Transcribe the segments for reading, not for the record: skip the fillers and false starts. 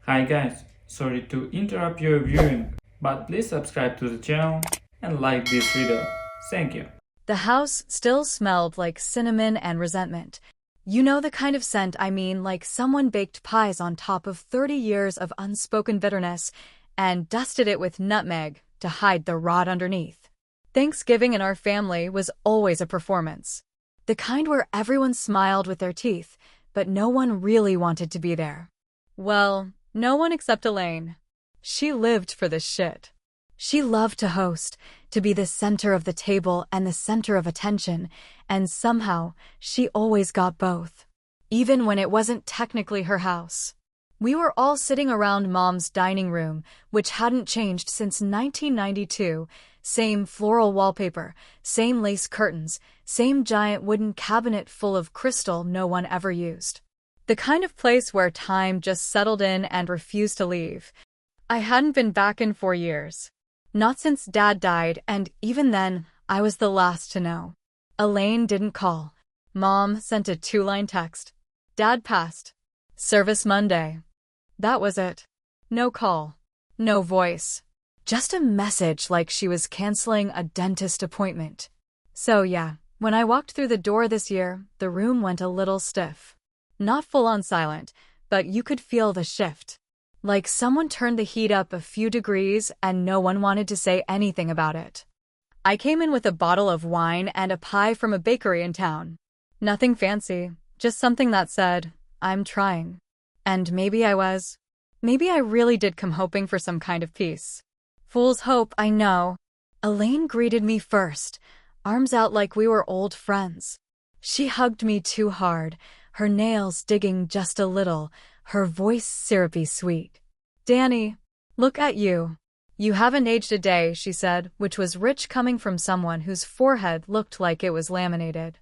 Hi guys, sorry to interrupt your viewing, but please subscribe to the channel and like this video. Thank you. The house still smelled like cinnamon and resentment. You know the kind of scent I mean, like someone baked pies on top of 30 years of unspoken bitterness and dusted it with nutmeg to hide the rot underneath. Thanksgiving in our family was always a performance. The kind where everyone smiled with their teeth, but no one really wanted to be there. Well, no one except Elaine. She lived for this shit. She loved to host, to be the center of the table and the center of attention, and somehow she always got both. Even when it wasn't technically her house. We were all sitting around Mom's dining room, which hadn't changed since 1992. Same floral wallpaper, same lace curtains, same giant wooden cabinet full of crystal no one ever used. The kind of place where time just settled in and refused to leave. I hadn't been back in 4 years. Not since Dad died, and even then, I was the last to know. Elaine didn't call. Mom sent a 2-line text. Dad passed. Service Monday. That was it. No call. No voice. Just a message like she was canceling a dentist appointment. So yeah, when I walked through the door this year, the room went a little stiff. Not full-on silent, but you could feel the shift. Like someone turned the heat up a few degrees and no one wanted to say anything about it. I came in with a bottle of wine and a pie from a bakery in town. Nothing fancy, just something that said, I'm trying. And maybe I was. Maybe I really did come hoping for some kind of peace. Fool's hope, I know. Elaine greeted me first, arms out like we were old friends. She hugged me too hard, her nails digging just a little, her voice syrupy sweet. Danny, look at you. You haven't aged a day, she said, which was rich coming from someone whose forehead looked like it was laminated.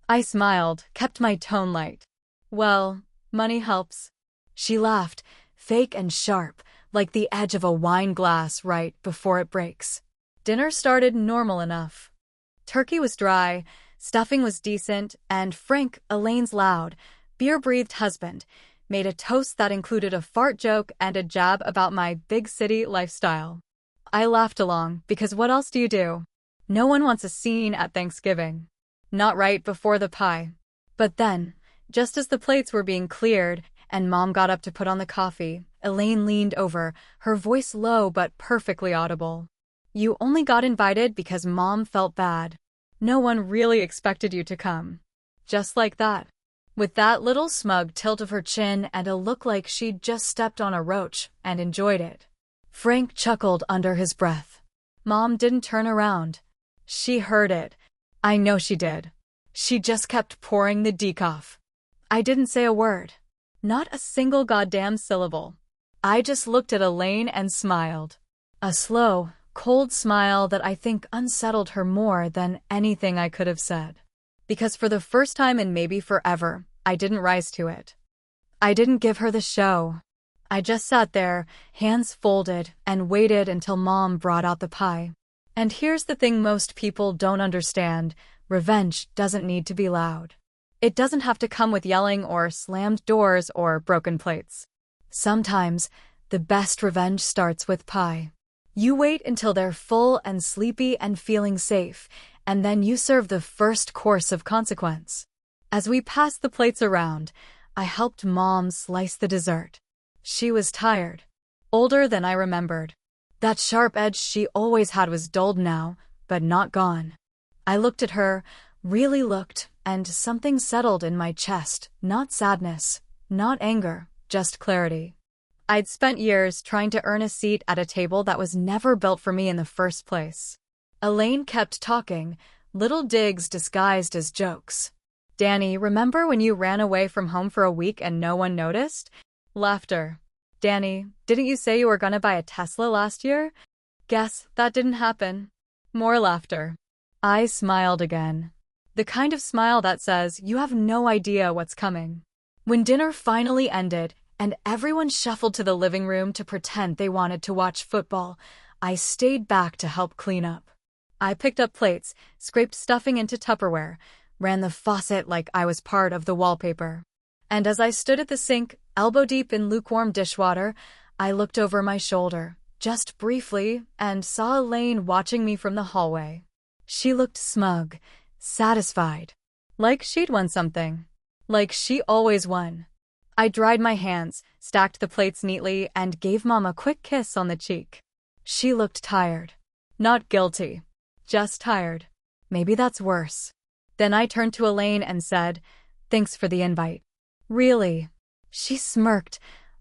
I smiled, kept my tone light. Well, money helps. She laughed, fake and sharp, like the edge of a wine glass right before it breaks. Dinner started normal enough. Turkey was dry, stuffing was decent, and Frank, Elaine's loud, beer-breathed husband, made a toast that included a fart joke and a jab about my big city lifestyle. I laughed along, because what else do you do? No one wants a scene at Thanksgiving. Not right before the pie. But then, just as the plates were being cleared and Mom got up to put on the coffee, Elaine leaned over, her voice low but perfectly audible. You only got invited because Mom felt bad. No one really expected you to come. Just like that. With that little smug tilt of her chin and a look like she'd just stepped on a roach and enjoyed it. Frank chuckled under his breath. Mom didn't turn around. She heard it. I know she did. She just kept pouring the decaf. I didn't say a word. Not a single goddamn syllable. I just looked at Elaine and smiled. A slow, cold smile that I think unsettled her more than anything I could have said. Because for the first time in maybe forever, I didn't rise to it. I didn't give her the show. I just sat there, hands folded, and waited until Mom brought out the pie. And here's the thing most people don't understand. Revenge doesn't need to be loud. It doesn't have to come with yelling or slammed doors or broken plates. Sometimes, the best revenge starts with pie. You wait until they're full and sleepy and feeling safe, and then you serve the first course of consequence. As we passed the plates around, I helped Mom slice the dessert. She was tired. Older than I remembered. That sharp edge she always had was dulled now, but not gone. I looked at her, really looked, and something settled in my chest, not sadness, not anger, just clarity. I'd spent years trying to earn a seat at a table that was never built for me in the first place. Elaine kept talking, little digs disguised as jokes. Danny, remember when you ran away from home for a week and no one noticed? Laughter. Danny, didn't you say you were gonna buy a Tesla last year? Guess that didn't happen. More laughter. I smiled again. The kind of smile that says you have no idea what's coming. When dinner finally ended and everyone shuffled to the living room to pretend they wanted to watch football, I stayed back to help clean up. I picked up plates, scraped stuffing into Tupperware, ran the faucet like I was part of the wallpaper. And as I stood at the sink, elbow deep in lukewarm dishwater, I looked over my shoulder, just briefly, and saw Elaine watching me from the hallway. She looked smug, satisfied, like she'd won something. Like she always won. I dried my hands, stacked the plates neatly, and gave Mom a quick kiss on the cheek. She looked tired. Not guilty. Just tired. Maybe that's worse. Then I turned to Elaine and said, "Thanks for the invite." "Really?" She smirked,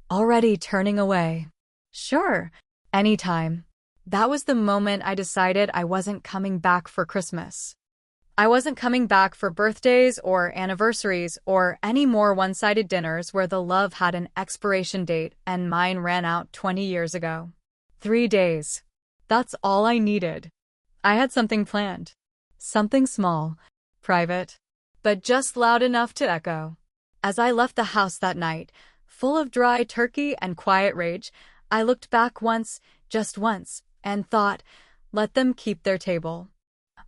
already turning away. "Sure. Anytime." That was the moment I decided I wasn't coming back for Christmas. I wasn't coming back for birthdays or anniversaries or any more one-sided dinners where the love had an expiration date and mine ran out 20 years ago. 3 days. That's all I needed. I had something planned. Something small, private, but just loud enough to echo. As I left the house that night, full of dry turkey and quiet rage, I looked back once, just once, and thought, let them keep their table.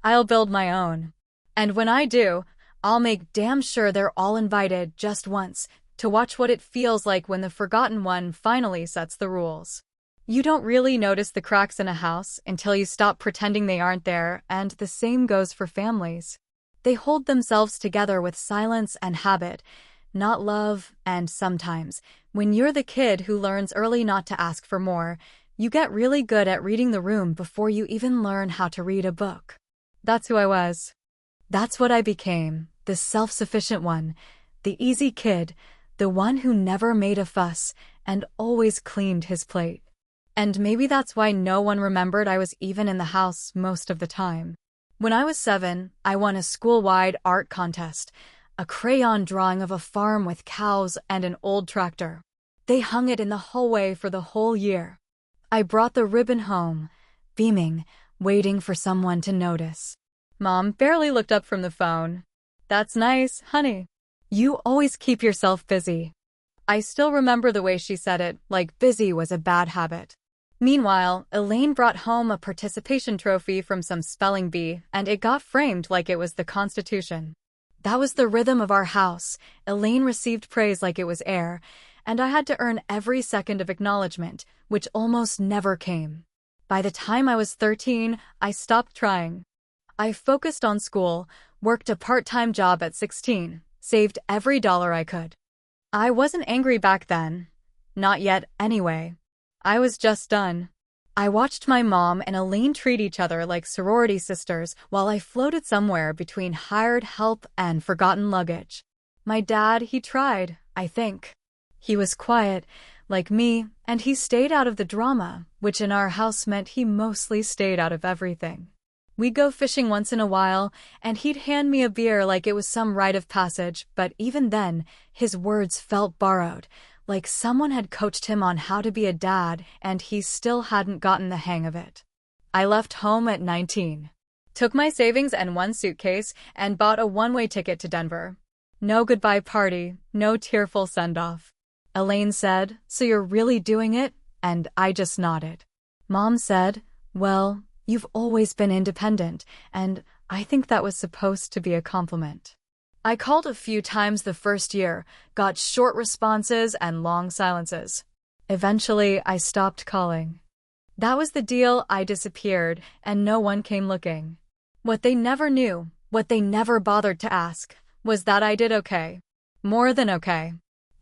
I'll build my own. And when I do, I'll make damn sure they're all invited just once to watch what it feels like when the forgotten one finally sets the rules. You don't really notice the cracks in a house until you stop pretending they aren't there, and the same goes for families. They hold themselves together with silence and habit, not love, and sometimes, when you're the kid who learns early not to ask for more, you get really good at reading the room before you even learn how to read a book. That's who I was. That's what I became, the self-sufficient one, the easy kid, the one who never made a fuss and always cleaned his plate. And maybe that's why no one remembered I was even in the house most of the time. When I was 7, I won a school-wide art contest, a crayon drawing of a farm with cows and an old tractor. They hung it in the hallway for the whole year. I brought the ribbon home, beaming, waiting for someone to notice. Mom barely looked up from the phone. "That's nice, honey. You always keep yourself busy." I still remember the way she said it, like busy was a bad habit. Meanwhile, Elaine brought home a participation trophy from some spelling bee, and it got framed like it was the Constitution. That was the rhythm of our house. Elaine received praise like it was air, and I had to earn every second of acknowledgement, which almost never came. By the time I was 13, I stopped trying. I focused on school, worked a part-time job at 16, saved every dollar I could. I wasn't angry back then. Not yet, anyway. I was just done. I watched my mom and Elaine treat each other like sorority sisters while I floated somewhere between hired help and forgotten luggage. My dad, he tried, I think. He was quiet, like me, and he stayed out of the drama, which in our house meant he mostly stayed out of everything. We'd go fishing once in a while, and he'd hand me a beer like it was some rite of passage, but even then, his words felt borrowed, like someone had coached him on how to be a dad, and he still hadn't gotten the hang of it. I left home at 19. Took my savings and one suitcase, and bought a one-way ticket to Denver. No goodbye party, no tearful send-off. Elaine said, "So you're really doing it?" And I just nodded. Mom said, "Well, you've always been independent," and I think that was supposed to be a compliment. I called a few times the first year, got short responses and long silences. Eventually, I stopped calling. That was the deal. I disappeared, and no one came looking. What they never knew, what they never bothered to ask, was that I did okay. More than okay.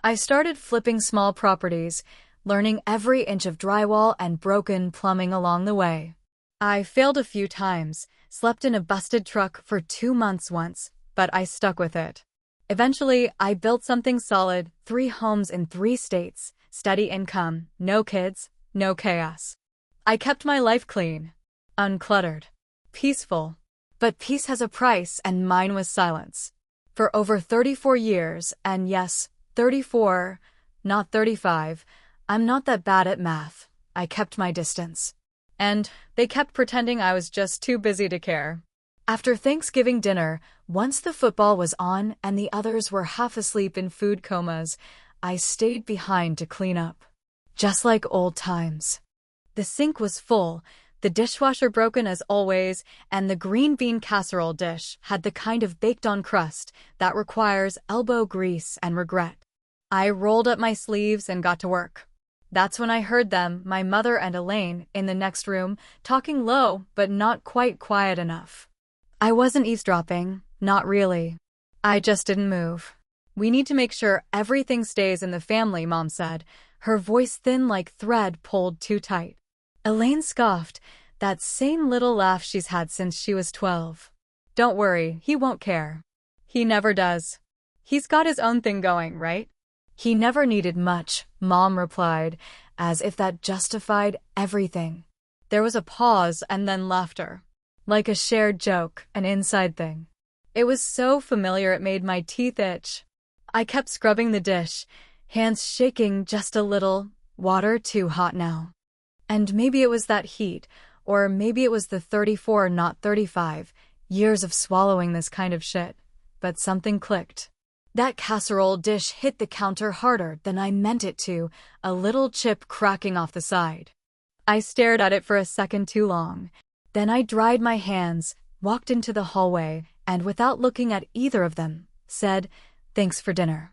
I started flipping small properties, learning every inch of drywall and broken plumbing along the way. I failed a few times, slept in a busted truck for 2 months once, but I stuck with it. Eventually, I built something solid, 3 homes in 3 states, steady income, no kids, no chaos. I kept my life clean, uncluttered, peaceful. But peace has a price, and mine was silence. For over 34 years, and yes, 34, not 35, I'm not that bad at math. I kept my distance. And they kept pretending I was just too busy to care. After Thanksgiving dinner, once the football was on and the others were half asleep in food comas, I stayed behind to clean up. Just like old times. The sink was full, the dishwasher broken as always, and the green bean casserole dish had the kind of baked-on crust that requires elbow grease and regret. I rolled up my sleeves and got to work. That's when I heard them, my mother and Elaine, in the next room, talking low but not quite quiet enough. I wasn't eavesdropping, not really. I just didn't move. "We need to make sure everything stays in the family," Mom said, her voice thin like thread pulled too tight. Elaine scoffed, that same little laugh she's had since she was 12. "Don't worry, he won't care. He never does. He's got his own thing going, right?" "He never needed much," Mom replied, as if that justified everything. There was a pause and then laughter. Like a shared joke, an inside thing. It was so familiar it made my teeth itch. I kept scrubbing the dish, hands shaking just a little, water too hot now. And maybe it was that heat, or maybe it was the 34, not 35, years of swallowing this kind of shit. But something clicked. That casserole dish hit the counter harder than I meant it to, a little chip cracking off the side. I stared at it for a second too long. Then I dried my hands, walked into the hallway, and without looking at either of them, said, "Thanks for dinner.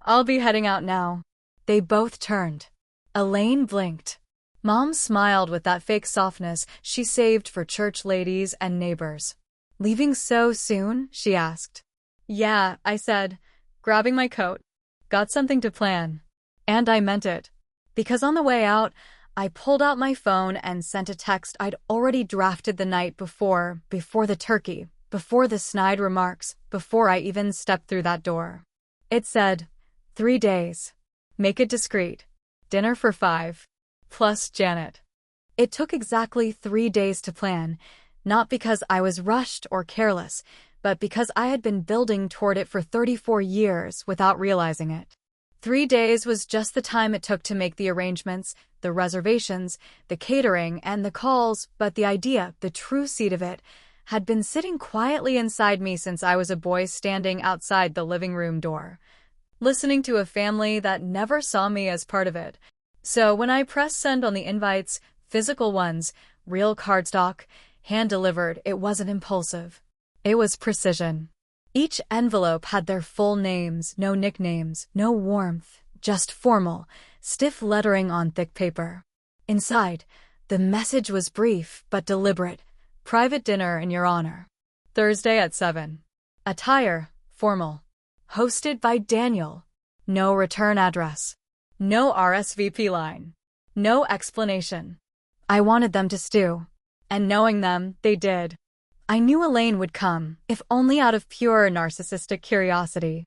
I'll be heading out now." They both turned. Elaine blinked. Mom smiled with that fake softness she saved for church ladies and neighbors. "Leaving so soon?" she asked. "Yeah," I said, grabbing my coat. "Got something to plan." And I meant it. Because on the way out, I pulled out my phone and sent a text I'd already drafted the night before the turkey, before the snide remarks, before I even stepped through that door. It said, 3 days. Make it discreet. Dinner for 5. Plus Janet. It took exactly 3 days to plan, not because I was rushed or careless, but because I had been building toward it for 34 years without realizing it. 3 days was just the time it took to make the arrangements, the reservations, the catering, and the calls, but the idea, the true seed of it, had been sitting quietly inside me since I was a boy standing outside the living room door, listening to a family that never saw me as part of it. So when I pressed send on the invites, physical ones, real cardstock, hand-delivered, it wasn't impulsive. It was precision. Each envelope had their full names, no nicknames, no warmth, just formal, stiff lettering on thick paper. Inside, the message was brief but deliberate. "Private dinner in your honor. Thursday at 7. Attire, formal. Hosted by Daniel. No return address. No RSVP line. No explanation." I wanted them to stew. And knowing them, they did. I knew Elaine would come, if only out of pure narcissistic curiosity.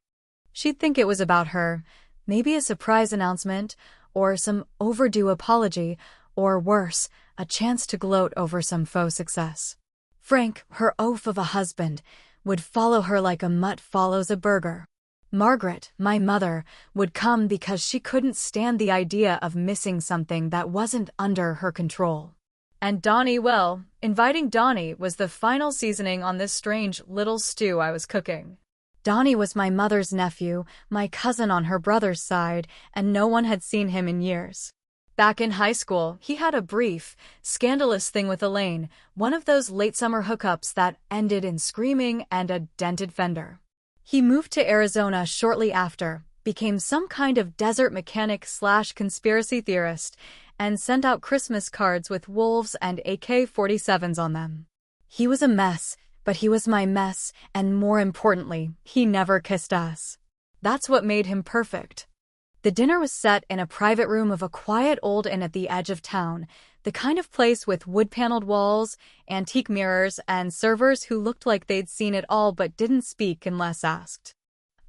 She'd think it was about her, maybe a surprise announcement, or some overdue apology, or worse, a chance to gloat over some faux success. Frank, her oaf of a husband, would follow her like a mutt follows a burger. Margaret, my mother, would come because she couldn't stand the idea of missing something that wasn't under her control. And Donnie, well, inviting Donnie was the final seasoning on this strange little stew I was cooking. Donnie was my mother's nephew, my cousin on her brother's side, and no one had seen him in years. Back in high school, he had a brief, scandalous thing with Elaine, one of those late summer hookups that ended in screaming and a dented fender. He moved to Arizona shortly after, became some kind of desert mechanic/conspiracy theorist, and sent out Christmas cards with wolves and AK-47s on them. He was a mess, but he was my mess, and more importantly, he never kissed us. That's what made him perfect. The dinner was set in a private room of a quiet old inn at the edge of town, the kind of place with wood-paneled walls, antique mirrors, and servers who looked like they'd seen it all but didn't speak unless asked.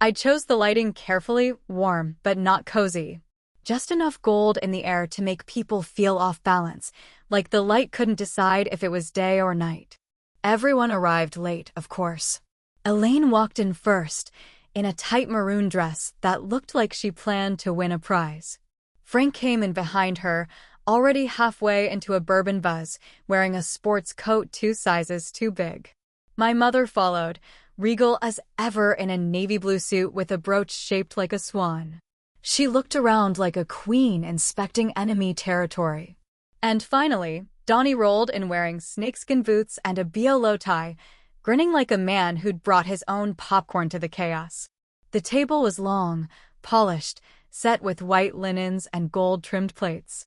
I chose the lighting carefully, warm, but not cozy. Just enough gold in the air to make people feel off balance, like the light couldn't decide if it was day or night. Everyone arrived late, of course. Elaine walked in first, in a tight maroon dress that looked like she planned to win a prize. Frank came in behind her, already halfway into a bourbon buzz, wearing a sports coat 2 sizes too big. My mother followed, regal as ever in a navy blue suit with a brooch shaped like a swan. She looked around like a queen inspecting enemy territory. And finally, Donnie rolled in wearing snakeskin boots and a BLO tie, grinning like a man who'd brought his own popcorn to the chaos. The table was long, polished, set with white linens and gold-trimmed plates.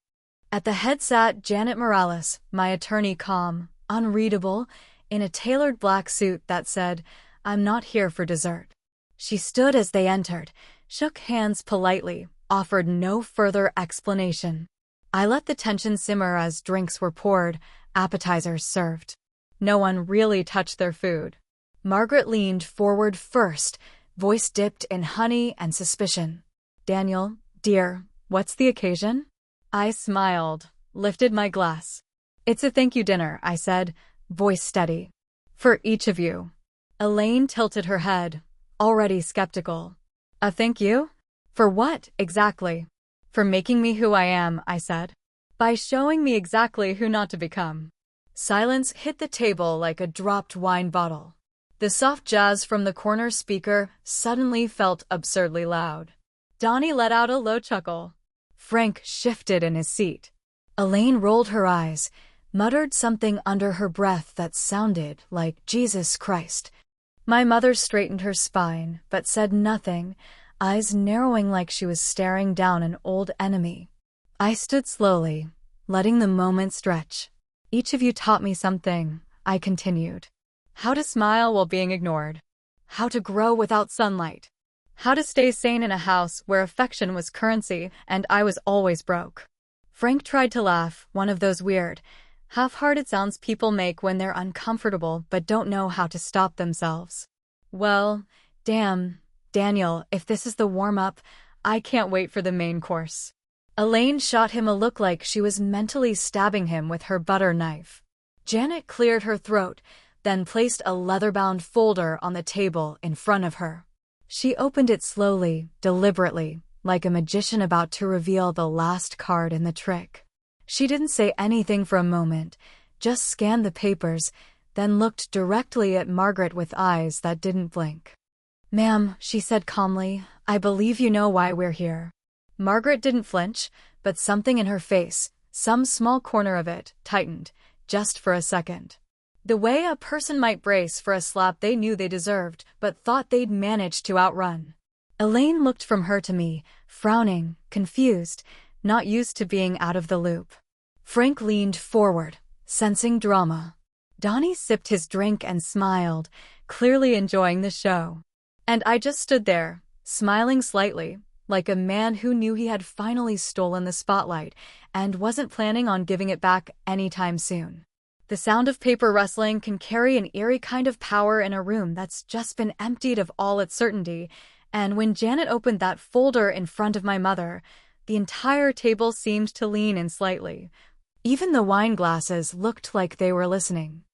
At the head sat Janet Morales, my attorney, calm, unreadable, in a tailored black suit that said, "I'm not here for dessert." She stood as they entered, shook hands politely, offered no further explanation. I let the tension simmer as drinks were poured, appetizers served. No one really touched their food. Margaret leaned forward first, voice dipped in honey and suspicion. "Daniel, dear, what's the occasion?" I smiled, lifted my glass. "It's a thank you dinner," I said, voice steady. "For each of you." Elaine tilted her head, already skeptical. "A thank you? For what, exactly?" "For making me who I am," I said. "By showing me exactly who not to become." Silence hit the table like a dropped wine bottle. The soft jazz from the corner speaker suddenly felt absurdly loud. Donnie let out a low chuckle. Frank shifted in his seat. Elaine rolled her eyes, muttered something under her breath that sounded like Jesus Christ. My mother straightened her spine, but said nothing, eyes narrowing like she was staring down an old enemy. I stood slowly, letting the moment stretch. "Each of you taught me something," I continued. "How to smile while being ignored. How to grow without sunlight. How to stay sane in a house where affection was currency and I was always broke." Frank tried to laugh, one of those weird, half-hearted sounds people make when they're uncomfortable but don't know how to stop themselves. "Well, damn, Daniel, if this is the warm-up, I can't wait for the main course." Elaine shot him a look like she was mentally stabbing him with her butter knife. Janet cleared her throat, then placed a leather-bound folder on the table in front of her. She opened it slowly, deliberately, like a magician about to reveal the last card in the trick. She didn't say anything for a moment, just scanned the papers, then looked directly at Margaret with eyes that didn't blink. "Ma'am," she said calmly, "I believe you know why we're here." Margaret didn't flinch, but something in her face, some small corner of it, tightened, just for a second. The way a person might brace for a slap they knew they deserved, but thought they'd manage to outrun. Elaine looked from her to me, frowning, confused, not used to being out of the loop. Frank leaned forward, sensing drama. Donnie sipped his drink and smiled, clearly enjoying the show. And I just stood there, smiling slightly, like a man who knew he had finally stolen the spotlight and wasn't planning on giving it back anytime soon. The sound of paper rustling can carry an eerie kind of power in a room that's just been emptied of all its certainty, and when Janet opened that folder in front of my mother, the entire table seemed to lean in slightly. Even the wine glasses looked like they were listening.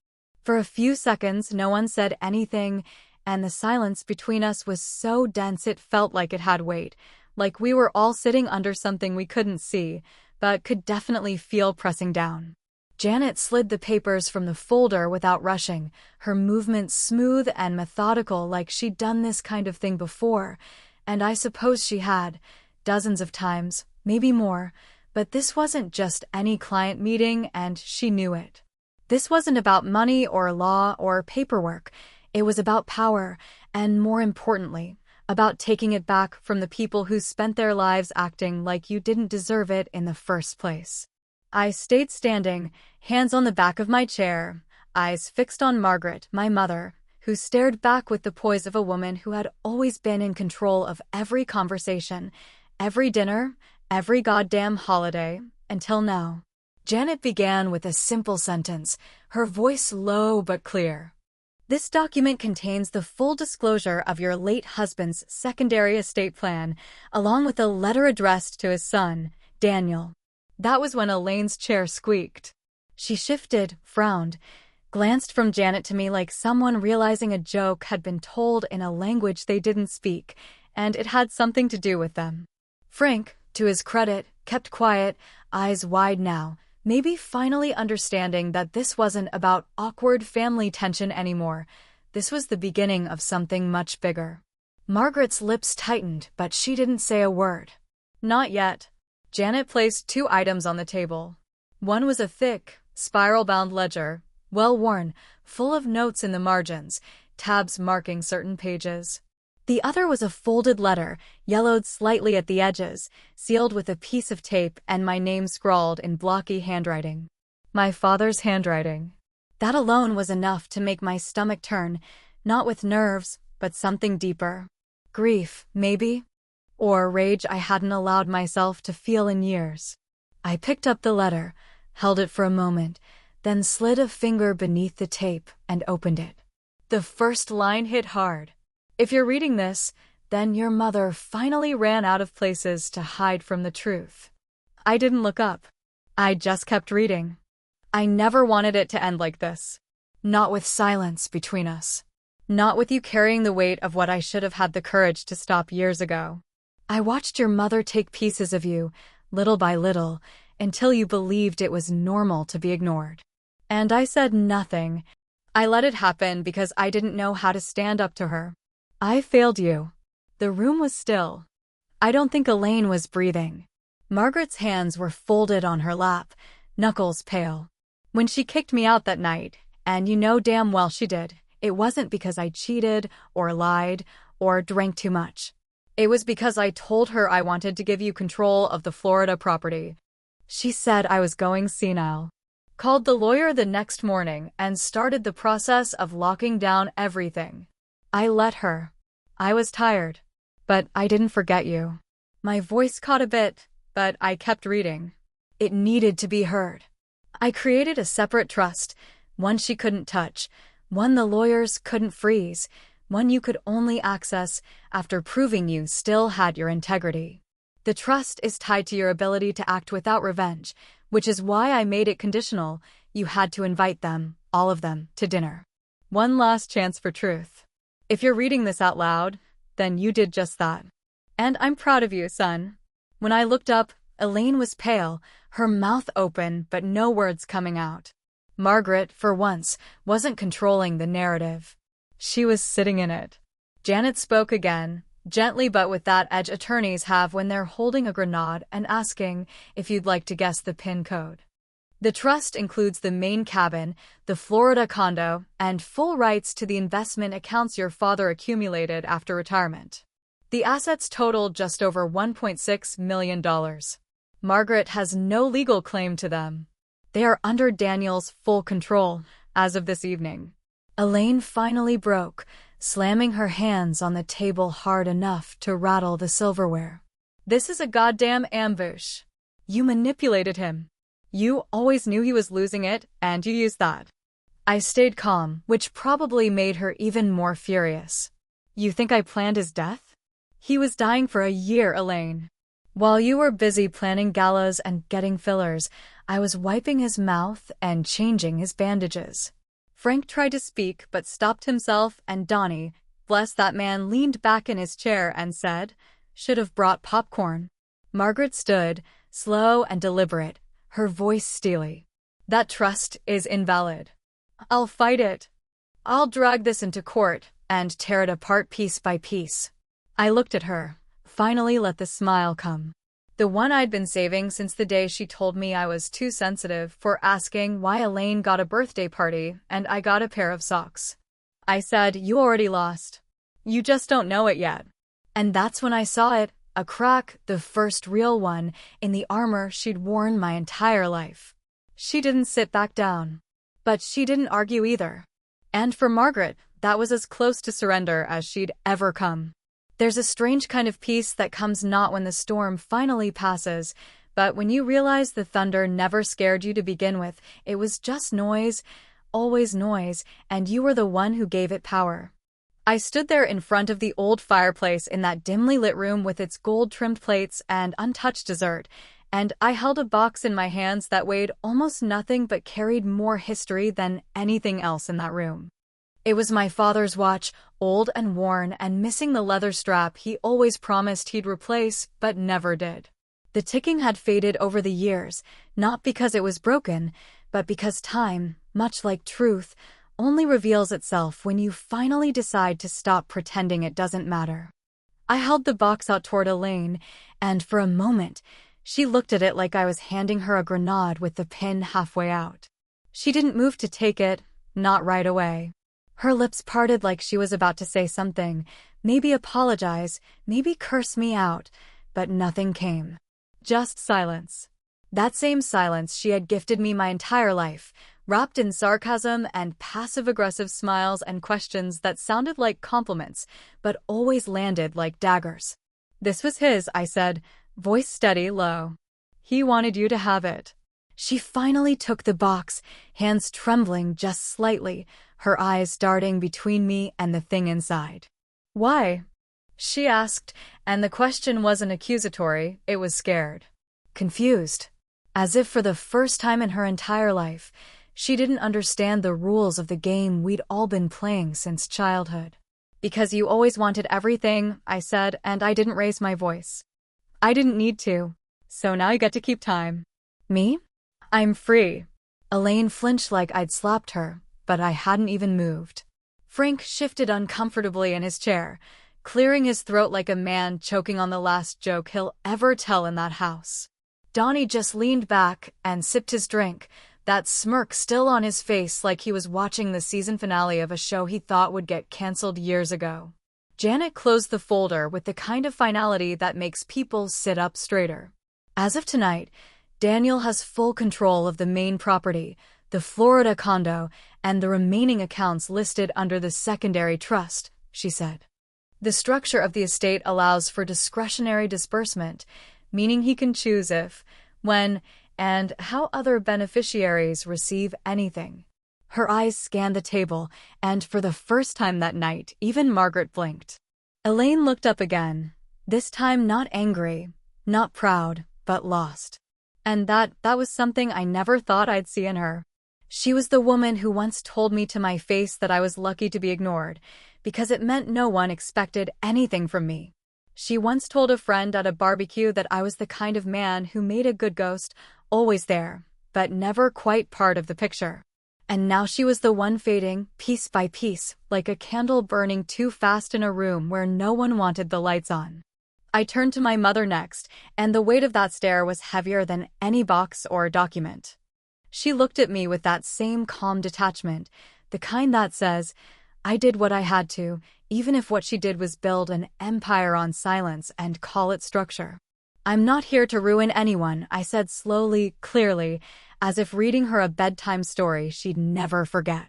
For a few seconds, no one said anything, and the silence between us was so dense it felt like it had weight, like we were all sitting under something we couldn't see, but could definitely feel pressing down. Janet slid the papers from the folder without rushing, her movements smooth and methodical like she'd done this kind of thing before, and I suppose she had, dozens of times, maybe more, but this wasn't just any client meeting and she knew it. This wasn't about money or law or paperwork, it was about power, and more importantly, about taking it back from the people who spent their lives acting like you didn't deserve it in the first place. I stayed standing, hands on the back of my chair, eyes fixed on Margaret, my mother, who stared back with the poise of a woman who had always been in control of every conversation, every dinner, every goddamn holiday, until now. Janet began with a simple sentence, her voice low but clear. "This document contains the full disclosure of your late husband's secondary estate plan, along with a letter addressed to his son, Daniel." That was when Elaine's chair squeaked. She shifted, frowned, glanced from Janet to me like someone realizing a joke had been told in a language they didn't speak, and it had something to do with them. Frank, to his credit, kept quiet, eyes wide now, maybe finally understanding that this wasn't about awkward family tension anymore. This was the beginning of something much bigger. Margaret's lips tightened, but she didn't say a word. "Not yet." Janet placed 2 items on the table. One was a thick, spiral-bound ledger, well-worn, full of notes in the margins, tabs marking certain pages. The other was a folded letter, yellowed slightly at the edges, sealed with a piece of tape and my name scrawled in blocky handwriting. My father's handwriting. That alone was enough to make my stomach turn, not with nerves, but something deeper. Grief, maybe? Or rage I hadn't allowed myself to feel in years. I picked up the letter, held it for a moment, then slid a finger beneath the tape and opened it. The first line hit hard. If you're reading this, then your mother finally ran out of places to hide from the truth. I didn't look up. I just kept reading. I never wanted it to end like this. Not with silence between us. Not with you carrying the weight of what I should have had the courage to stop years ago. I watched your mother take pieces of you, little by little, until you believed it was normal to be ignored. And I said nothing. I let it happen because I didn't know how to stand up to her. I failed you. The room was still. I don't think Elaine was breathing. Margaret's hands were folded on her lap, knuckles pale. When she kicked me out that night, and you know damn well she did, it wasn't because I cheated or lied or drank too much. It was because I told her I wanted to give you control of the Florida property. She said I was going senile. Called the lawyer the next morning and started the process of locking down everything. I let her. I was tired. But I didn't forget you. My voice caught a bit, but I kept reading. It needed to be heard. I created a separate trust, one she couldn't touch, one the lawyers couldn't freeze, one you could only access after proving you still had your integrity. The trust is tied to your ability to act without revenge, which is why I made it conditional. You had to invite them, all of them, to dinner. One last chance for truth. If you're reading this out loud, then you did just that. And I'm proud of you, son. When I looked up, Elaine was pale, her mouth open but no words coming out. Margaret, for once, wasn't controlling the narrative. She was sitting in it. Janet spoke again, gently but with that edge attorneys have when they're holding a grenade and asking if you'd like to guess the PIN code. The trust includes the main cabin, the Florida condo, and full rights to the investment accounts your father accumulated after retirement. The assets total just over $1.6 million. Margaret has no legal claim to them. They are under Daniel's full control as of this evening. Elaine finally broke, slamming her hands on the table hard enough to rattle the silverware. This is a goddamn ambush. You manipulated him. You always knew he was losing it, and you used that. I stayed calm, which probably made her even more furious. You think I planned his death? He was dying for a year, Elaine. While you were busy planning galas and getting fillers, I was wiping his mouth and changing his bandages. Frank tried to speak but stopped himself, and Donnie, bless that man, leaned back in his chair and said, "Should have brought popcorn." Margaret stood, slow and deliberate, her voice steely. That trust is invalid. I'll fight it. I'll drag this into court and tear it apart piece by piece. I looked at her, finally let the smile come. The one I'd been saving since the day she told me I was too sensitive for asking why Elaine got a birthday party and I got a pair of socks. I said, "You already lost. You just don't know it yet." And that's when I saw it, a crack, the first real one, in the armor she'd worn my entire life. She didn't sit back down. But she didn't argue either. And for Margaret, that was as close to surrender as she'd ever come. There's a strange kind of peace that comes not when the storm finally passes, but when you realize the thunder never scared you to begin with. It was just noise, always noise, and you were the one who gave it power. I stood there in front of the old fireplace in that dimly lit room with its gold-trimmed plates and untouched dessert, and I held a box in my hands that weighed almost nothing but carried more history than anything else in that room. It was my father's watch, old and worn and missing the leather strap he always promised he'd replace but never did. The ticking had faded over the years, not because it was broken, but because time, much like truth, only reveals itself when you finally decide to stop pretending it doesn't matter. I held the box out toward Elaine, and for a moment, she looked at it like I was handing her a grenade with the pin halfway out. She didn't move to take it, not right away. Her lips parted like she was about to say something, maybe apologize, maybe curse me out, but nothing came. Just silence. That same silence she had gifted me my entire life, wrapped in sarcasm and passive-aggressive smiles and questions that sounded like compliments, but always landed like daggers. This was his, I said, voice steady, low. He wanted you to have it. She finally took the box, hands trembling just slightly, her eyes darting between me and the thing inside. Why? She asked, and the question wasn't accusatory, it was scared. Confused. As if for the first time in her entire life, she didn't understand the rules of the game we'd all been playing since childhood. Because you always wanted everything, I said, and I didn't raise my voice. I didn't need to. So now you get to keep time. Me? I'm free. Elaine flinched like I'd slapped her, but I hadn't even moved. Frank shifted uncomfortably in his chair, clearing his throat like a man choking on the last joke he'll ever tell in that house. Donnie just leaned back and sipped his drink, that smirk still on his face like he was watching the season finale of a show he thought would get canceled years ago. Janet closed the folder with the kind of finality that makes people sit up straighter. As of tonight, Daniel has full control of the main property, the Florida condo, and the remaining accounts listed under the secondary trust, she said. The structure of the estate allows for discretionary disbursement, meaning he can choose if, when, and how other beneficiaries receive anything. Her eyes scanned the table, and for the first time that night, even Margaret blinked. Elaine looked up again, this time not angry, not proud, but lost. And that was something I never thought I'd see in her. She was the woman who once told me to my face that I was lucky to be ignored, because it meant no one expected anything from me. She once told a friend at a barbecue that I was the kind of man who made a good ghost, always there, but never quite part of the picture. And now she was the one fading, piece by piece, like a candle burning too fast in a room where no one wanted the lights on. I turned to my mother next, and the weight of that stare was heavier than any box or document. She looked at me with that same calm detachment, the kind that says, I did what I had to, even if what she did was build an empire on silence and call it structure. I'm not here to ruin anyone, I said slowly, clearly, as if reading her a bedtime story she'd never forget.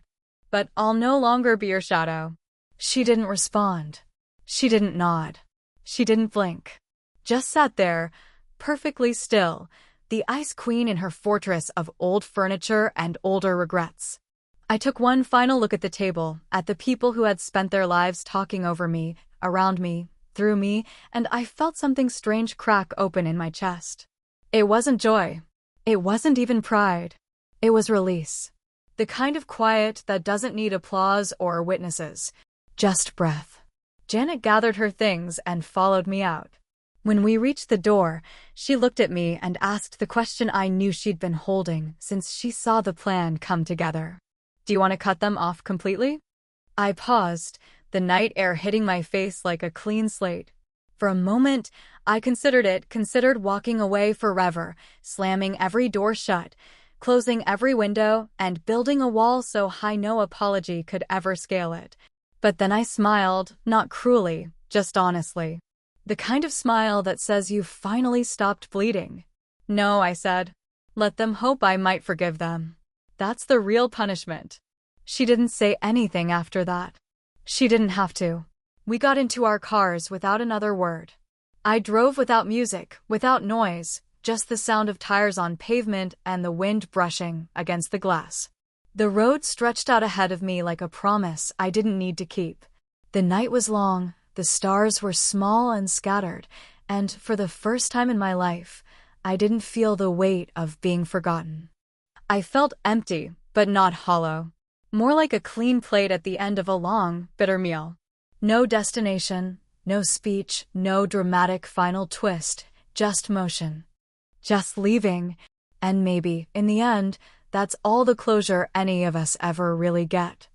But I'll no longer be your shadow. She didn't respond. She didn't nod. She didn't blink. Just sat there, perfectly still, the ice queen in her fortress of old furniture and older regrets. I took one final look at the table, at the people who had spent their lives talking over me, around me, through me, and I felt something strange crack open in my chest. It wasn't joy. It wasn't even pride. It was release. The kind of quiet that doesn't need applause or witnesses. Just breath. Janet gathered her things and followed me out. When we reached the door, she looked at me and asked the question I knew she'd been holding since she saw the plan come together. Do you want to cut them off completely? I paused, the night air hitting my face like a clean slate. For a moment, I considered walking away forever, slamming every door shut, closing every window, and building a wall so high no apology could ever scale it. But then I smiled, not cruelly, just honestly. The kind of smile that says you've finally stopped bleeding. No, I said. Let them hope I might forgive them. That's the real punishment. She didn't say anything after that. She didn't have to. We got into our cars without another word. I drove without music, without noise, just the sound of tires on pavement and the wind brushing against the glass. The road stretched out ahead of me like a promise I didn't need to keep. The night was long, the stars were small and scattered, and for the first time in my life, I didn't feel the weight of being forgotten. I felt empty, but not hollow. More like a clean plate at the end of a long, bitter meal. No destination, no speech, no dramatic final twist, just motion. Just leaving, and maybe, in the end, that's all the closure any of us ever really get.